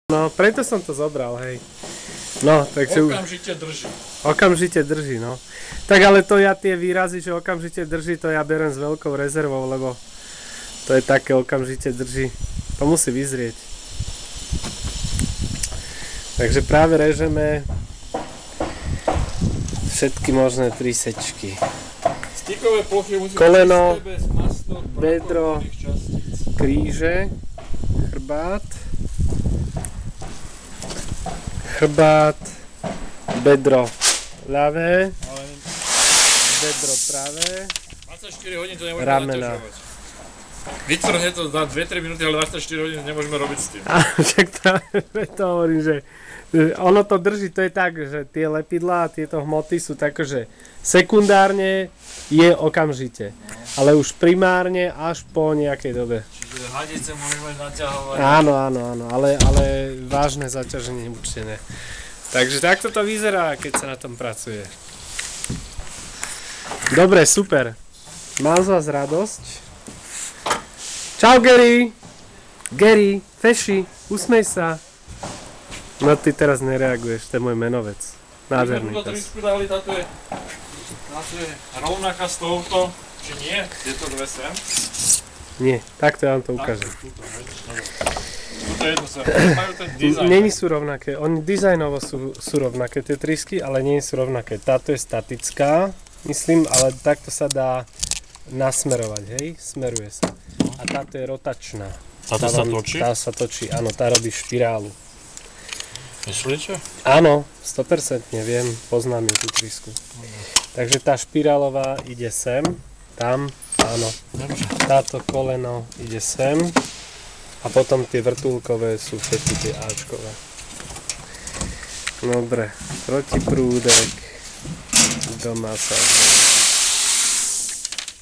No, preto som to zobral, hej. No, tak si... Okamžite drží. Okamžite drží, no. Tak ale to ja tie výrazy, že okamžite drží, to ja berem s veľkou rezervou, lebo to je také okamžite drží. To musí vyzrieť. Takže práve režeme všetky možné trísečky. Stykové plochy musí Koleno, byť bez masno, bedro, kríže, chrbát, bedro ľavé, bedro pravé, 24 hodín to nemôžeme ramena. naťažovať. Vytrhne to za 2-3 minúty, ale 24 hodín nemôžeme robiť s tým. A však práve to hovorím, že ono to drží, to je tak, že tie lepidlá a tieto hmoty sú také, že sekundárne je okamžite, ale už primárne až po nejakej dobe. Čiže hadice môžeme naťahovať. Áno, ale vážne zaťaženie určite ne. Takže takto to vyzerá, keď sa na tom pracuje. Dobre, super. Mám z vás radosť. Čau, Gary! Gary, Feši, usmej sa. No ty teraz nereaguješ, to je môj menovec. Nádherný pes. Táto je rovnaká s touto, či nie? Tieto dve sem? Nie, takto ja vám to ukážem. Tuto jedno sem. Majú ten dizajn. Není sú rovnaké, oni dizajnovo sú rovnaké tie trysky, ale nie sú rovnaké. Táto je statická, myslím, ale takto sa dá nasmerovať, hej? Smeruje sa. A táto je rotačná. Táto sa točí? Tá sa točí, áno, tá robí špirálu. Myslíte? Áno, 100% viem, poznám ju tú trysku. Takže tá špirálová ide sem, tam, áno. Táto koleno ide sem a potom tie vrtuľkové sú všetky tie áčkové. Dobre, protiprúdek, doma sa.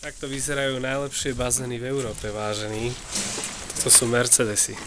Takto vyzerajú najlepšie bazény v Európe, vážení. To sú Mercedesy.